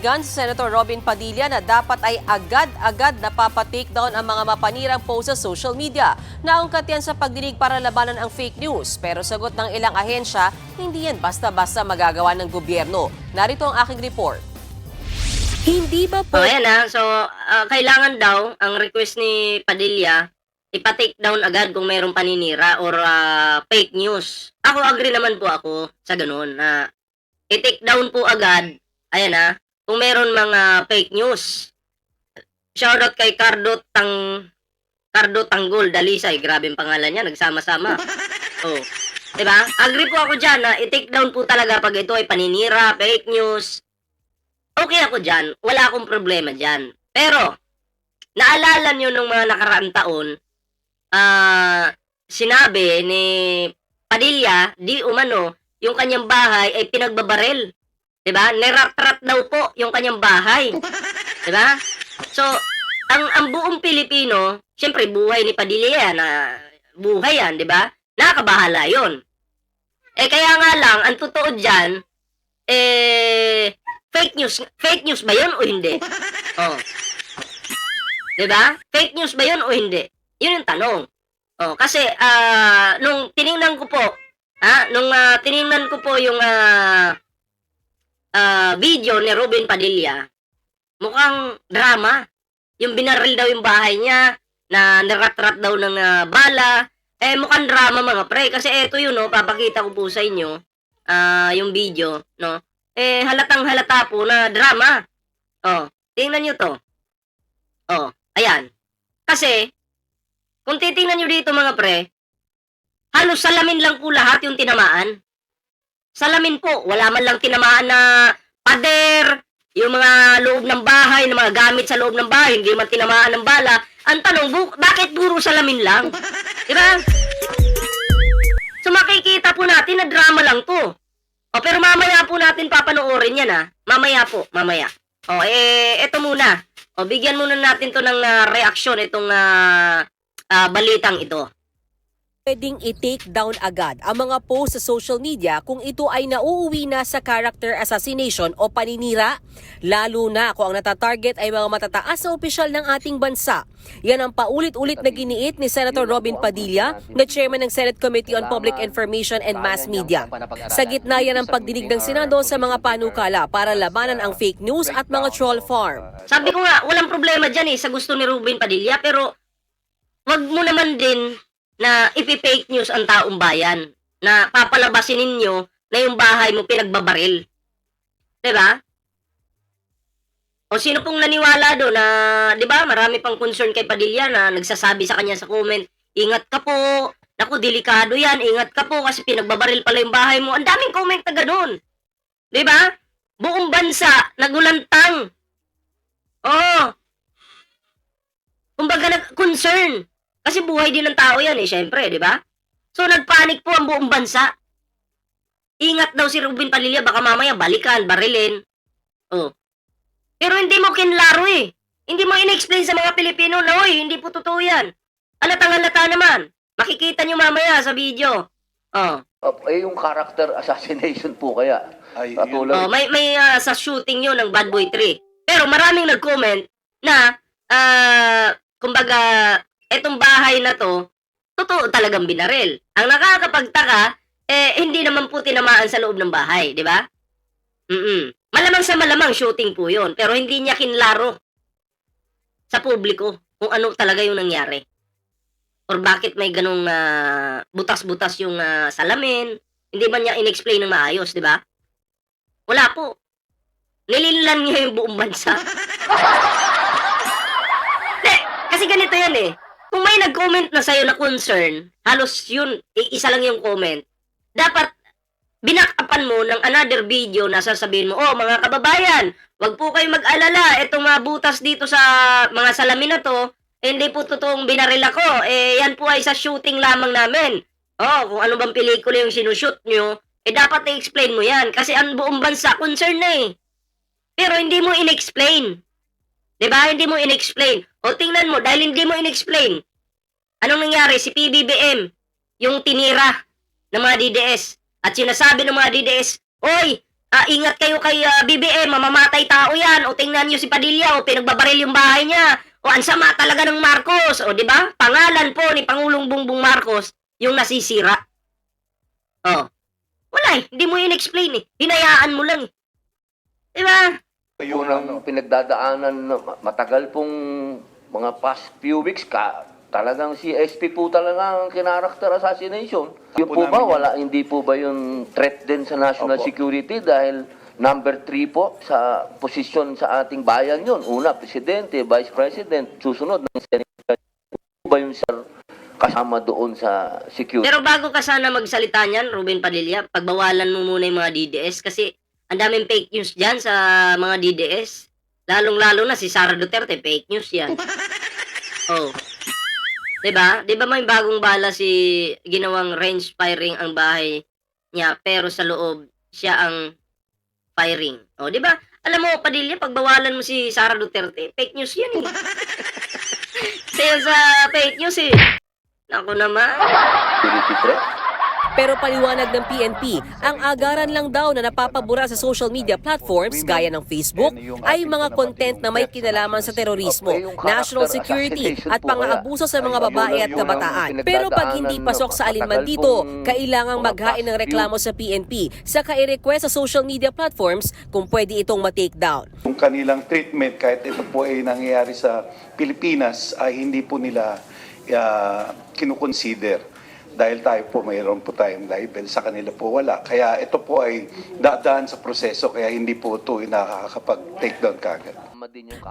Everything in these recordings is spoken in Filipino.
nanindigan si Senator Robin Padilla na dapat ay agad-agad napapa-take down ang mga mapanirang post sa social media. Naungkat yan sa pagdinig para labanan ang fake news. Pero sagot ng ilang ahensya, hindi yan basta-basta magagawa ng gobyerno. Narito ang aking report. Hindi ba po... Ayan kailangan daw, ang request ni Padilla, ipa-take down agad kung mayroong paninira or fake news. Ako, agree naman po ako sa ganun na i-take down po agad, ayan kung meron mga fake news. Shoutout kay Cardo Tanggol Dalisay, grabe ang pangalan niya, nagsama-sama. Oh, diba? Agree po ako dyan na i-take down po talaga pag ito ay paninira, fake news. Okay ako dyan, wala akong problema dyan. Pero, naalala nyo nung mga nakaraang taon, sinabi ni Padilla, di umano, yung kanyang bahay ay pinagbabarel. Diba? Nerat-rat daw po yung kanyang bahay. Diba? So, ang buong Pilipino, siyempre buhay ni Padilla yan, buhay yan, diba? Nakakabahala yun. Kaya nga lang, ang totoo dyan, fake news ba yun o hindi? Oh. Diba? Fake news ba yun o hindi? Yun yung tanong. Oh, kasi nung tiningnan ko po, tiningnan ko po yung video ni Robin Padilla, mukhang drama. Yung binaril daw yung bahay niya, na nirat-rat daw ng bala. Mukhang drama mga pre. Kasi eto yun, no, papakita ko po sa inyo, yung video, no. Halatang halata po na drama. Oh, tingnan nyo to. Oh, ayan. Kasi, kung titingnan nyo dito mga pre, halos salamin lang po lahat yung tinamaan. Salamin po, wala man lang tinamaan na pader, yung mga loob ng bahay, ng mga gamit sa loob ng bahay, hindi man tinamaan ng bala. Ang tanong, bakit puro salamin lang? Diba? So makikita po natin na drama lang to. Pero mamaya po natin papanoorin yan Mamaya po, mamaya. Eto muna. Bigyan muna natin to ng reaksyon itong balitang ito. Pwedeng i-take down agad ang mga post sa social media kung ito ay nauuwi na sa character assassination o paninira, lalo na kung ang natatarget ay mga matataas na opisyal ng ating bansa. Yan ang paulit-ulit na giniit ni Senator Robin Padilla, na chairman ng Senate Committee on Public Information and Mass Media. Sa gitna yan ang pagdinig ng Senado sa mga panukala para labanan ang fake news at mga troll farm. Sabi ko nga, walang problema dyan sa gusto ni Robin Padilla, pero wag mo naman din na ipi-fake news ang taong bayan, na papalabasin ninyo na yung bahay mo pinagbabaril. Diba? O sino pong naniwala doon na, diba, marami pang concern kay Padilla na nagsasabi sa kanya sa comment, ingat ka po, naku, delikado yan, ingat ka po kasi pinagbabaril pala yung bahay mo. Ang daming comment na ganun. Diba? Buong bansa, nagulantang. Oh. Kumbaga nag-concern. Kasi buhay din ng tao yan syempre, di ba? So, nagpanik po ang buong bansa. Ingat daw si Robin Padilla, baka mamaya balikan, barilin. Oh. Pero hindi mo kinlaro Hindi mo in-explain sa mga Pilipino na, hindi po totoo yan. Halatang-halata naman. Makikita nyo mamaya sa video. Oh. Yung character assassination po kaya. May sa shooting yun ng Bad Boy 3. Pero maraming nag-comment na, kumbaga, etong bahay na to, totoo talagang binaril. Ang nakakapagtaka, hindi naman po tinamaan sa loob ng bahay, di ba? Malamang sa malamang shooting po yun, pero hindi niya kinlaro sa publiko kung ano talaga yung nangyari. Or bakit may ganong butas-butas yung salamin, hindi man niya in-explain ng maayos, di ba? Wala po. Nilinlan niya yung buong bansa. Kasi ganito yan Kung may nag-comment na sa'yo na concern, halos yun, isa lang yung comment, dapat binakapan mo ng another video na sasabihin mo, mga kababayan, wag po kayo mag-alala, itong mga butas dito sa mga salamin na to, hindi po totoong binaril ako, yan po ay sa shooting lamang namin. Kung ano bang pelikula yung sinushoot nyo, dapat i-explain mo yan, kasi ang buong bansa concern na Pero hindi mo in-explain. Diba? Hindi mo in-explain. O tingnan mo, dahil hindi mo in-explain, anong nangyari? Si PBBM, yung tinira ng mga DDS. At sinasabi ng mga DDS, oy, ingat kayo kay BBM, mamamatay tao yan. O tingnan nyo si Padilla, o pinagbabaril yung bahay niya. O ang sama talaga ng Marcos. O di ba? Pangalan po ni Pangulong Bongbong Marcos yung nasisira. O. Wala eh. Hindi mo yun explain eh. Hinayaan mo lang eh. Di ba? Unang pinagdadaanan, matagal pong mga past few weeks, talagang si SP po talaga ang kinaracter assassination. Yun po ba, hindi po ba yung threat din sa national security dahil number 3 po sa posisyon sa ating bayan yun. Una, presidente, vice president, susunod ng senator. Ba yung sir kasama doon sa security? Pero bago ka sana magsalita niyan, Ruben Padilla, pagbawalan mo muna yung mga DDS kasi ang daming fake news dyan sa mga DDS. Lalong-lalo na si Sara Duterte, fake news yan. Oh. Diba? Diba may bagong bala si ginawang range firing ang bahay niya pero sa loob siya ang firing. Oh, diba? Alam mo, Padilla, pagbawalan mo si Sara Duterte, fake news yan eh. Kasi yan sa fake news eh. Naku naman. Security threat? Pero paliwanag ng PNP, ang agaran lang daw na napapabura sa social media platforms gaya ng Facebook ay mga content na may kinalaman sa terorismo, national security at pang-aabuso sa mga babae at kabataan. Pero pag hindi pasok sa alinman dito, kailangang maghain ng reklamo sa PNP saka i-request sa social media platforms kung pwede itong ma-take down. Yung kanilang treatment, kahit ito po ay nangyayari sa Pilipinas, ay hindi po nila kinukonsider. Dahil tayo po, mayroon po tayong libel, sa kanila po wala. Kaya ito po ay dadaan sa proseso, kaya hindi po ito nakakapag-take down kagad.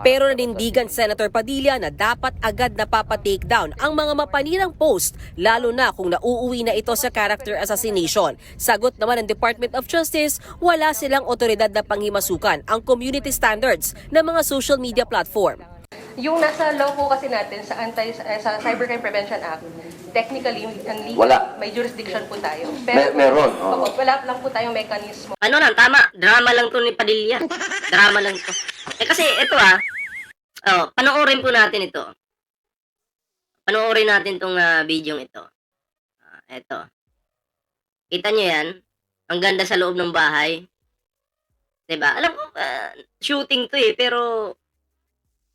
Pero nanindigan Senator Padilla na dapat agad napapa-take down ang mga mapanirang post, lalo na kung nauuwi na ito sa character assassination. Sagot naman ng Department of Justice, wala silang otoridad na panghimasukan ang community standards ng mga social media platform. Yung nasa law po kasi natin sa sa Cybercrime Prevention Act, technically and legally, Wala. may jurisdiction po tayo. Meron, oo. Wala lang po tayong mekanismo. Ano lang, tama. Drama lang to ni Padilla. Drama lang to. Kasi ito panoorin po natin ito. Panoorin natin tong video ito. Ito. Kita nyo yan? Ang ganda sa loob ng bahay. Diba? Alam ko, shooting to eh, pero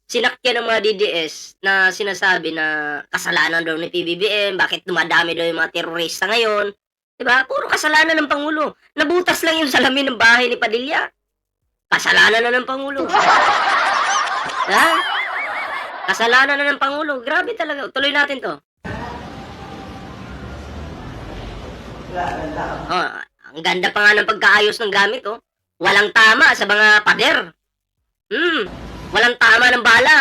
sinakyan ng mga DDS na sinasabi na kasalanan daw ni PBBM, bakit dumadami daw yung mga terorista ngayon. Diba? Puro kasalanan ng Pangulo. Nabutas lang yung salamin ng bahay ni Padilla. Kasalanan na ng Pangulo. Ha? Kasalanan na ng Pangulo. Grabe talaga. Tuloy natin to. Oh, ang ganda pa nga ng pagkaayos ng gamit, oh. Walang tama sa mga pader. Walang tama ng bala.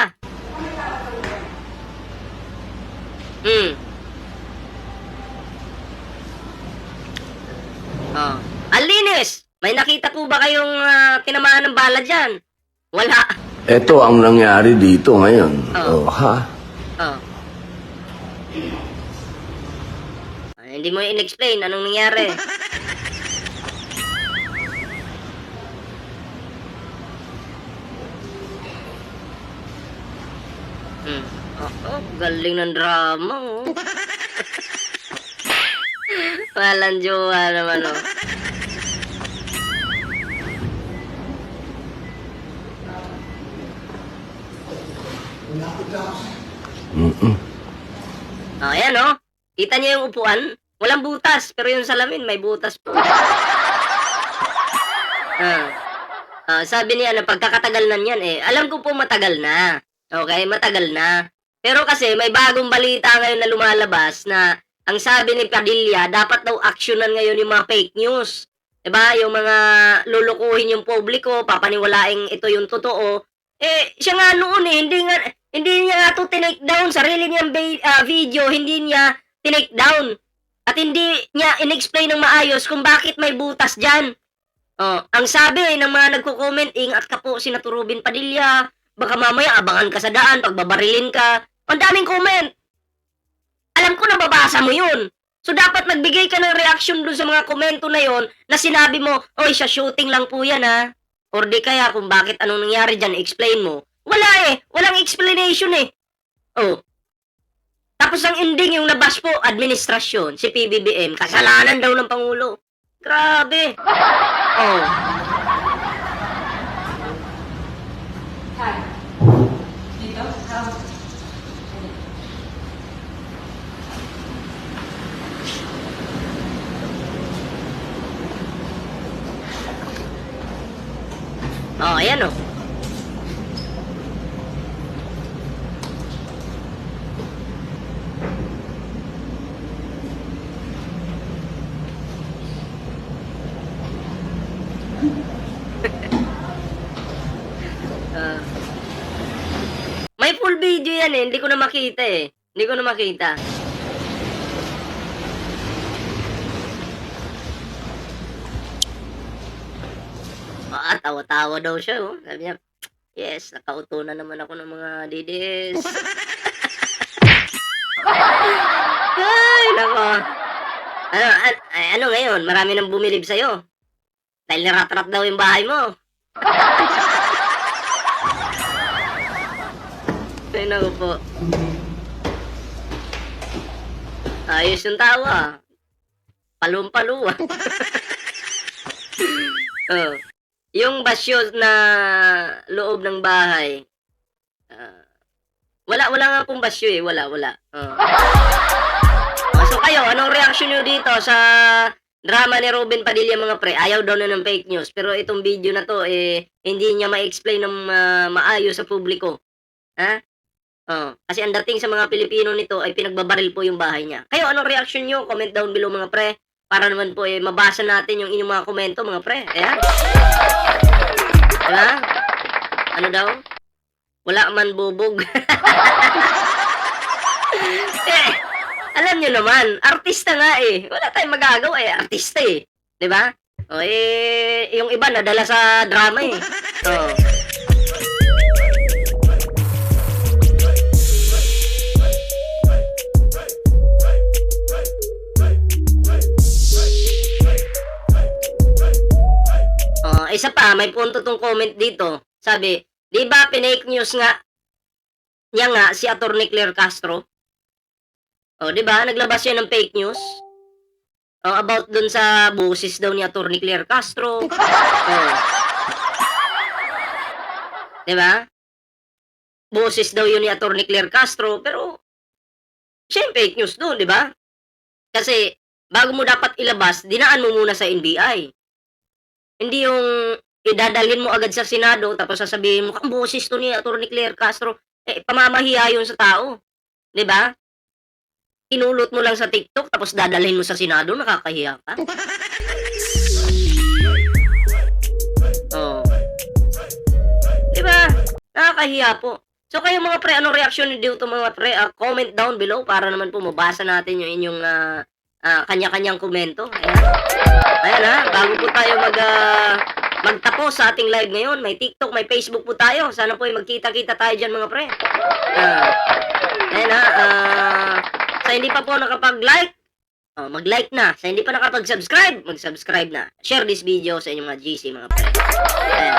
Oh. Ang linis! May nakita po ba kayong tinamaan ng bala dyan? Wala. Ito ang nangyari dito ngayon. Oh. Oh, ha? Oh. Hindi mo in-explain anong nangyari. Galing ng drama, oh. Walang jowa naman, oh. Oh, ayan, oh. Kita niyo yung upuan? Walang butas, pero yung salamin may butas po. Sabi niya na pagkakatagal na niyan eh. Alam ko po matagal na. Okay, matagal na. Pero kasi may bagong balita ngayon na lumalabas na ang sabi ni Padilla, dapat daw aksyonan ngayon yung mga fake news. Diba? Yung mga lulukuhin yung publiko, papaniwalaing ito yung totoo. Eh, siya nga noon eh, hindi niya nga ito tinake down. Sarili niyang video, hindi niya tinake down. At hindi niya in-explain ng maayos kung bakit may butas dyan. Oh, ang sabi ng mga nagko-comment, ingat ka po, Senator Ruben Padilla. Baka mamaya abangan ka sa daan, pagbabarilin ka. Ang daming comment. Alam ko nababasa mo yun. So dapat magbigay ka ng reaction dun sa mga komento na yon na sinabi mo, oy, sa shooting lang po yan ha. Or di kaya kung bakit anong nangyari dyan, explain mo. Wala eh. Walang explanation eh. Oh. Tapos ang ending yung nabas po, administrasyon, si PBBM, kasalanan daw ng Pangulo. Grabe. Oh. Oh, ayan oh. Ah. May full video yan eh, hindi ko na makita eh. Hindi ko na makita. Tawa-tawa daw siya oh. Sabi niya, yes, nakauto na naman ako ng mga DDS. Ay, nako. Ano ngayon? Marami nang bumilib sa'yo. Dahil nirat-rat daw yung bahay mo. Ay, naku po. Ayos yung tawa. Palum-palu ah. Oh. Yung basyo na loob ng bahay. Wala nga pong basyo eh. Wala. Oh. So kayo, anong reaction nyo dito sa drama ni Robin Padilla mga pre? Ayaw daw na ng fake news. Pero itong video na to, hindi niya ma-explain ng maayos sa publiko. Ha? Oh, kasi ang dating sa mga Pilipino nito ay pinagbabaril po yung bahay niya. Kayo, anong reaction nyo? Comment down below mga pre. Para naman po mabasa natin yung inyong mga komento mga pre. Ayan. Diba? Ano daw? Wala man bubog. Alam nyo naman, artista nga eh. Wala tayong magagawa eh. Artista eh. Diba? O yung iba nadala sa drama eh. Oh. Isa pa, may punto tong comment dito. Sabi, di ba pinake news nga niya nga si Atty. Claire Castro? O, di ba? Naglabas siya ng fake news. O, about dun sa boses daw ni Atty. Claire Castro. O. Di ba? Boses daw yun ni Atty. Claire Castro. Pero, siya yung fake news dun, di ba? Kasi, bago mo dapat ilabas, dinaan mo muna sa NBI. Hindi yung idadalhin mo agad sa Senado tapos sasabihin mo, ang boses to ni Atty. Claire Castro. Pamamahiya yun sa tao. 'Di ba? Inulot mo lang sa TikTok tapos dadalhin mo sa Senado, nakakahiya ka. Oh. 'Di ba? Nakakahiya po. So kayo mga pre, anong reaction niyo dito mga pre? Comment down below para naman po mabasa natin yung inyong kanya-kanyang komento. Ayan ha, bago po tayo magtapos sa ating live ngayon, may TikTok, may Facebook po tayo. Sana po ay magkita-kita tayo dyan mga pre. Ayan ha, sa hindi pa po nakapag-like, mag-like na. Sa hindi pa nakapag-subscribe, mag-subscribe na. Share this video sa inyong mga GC mga pre. Ayan.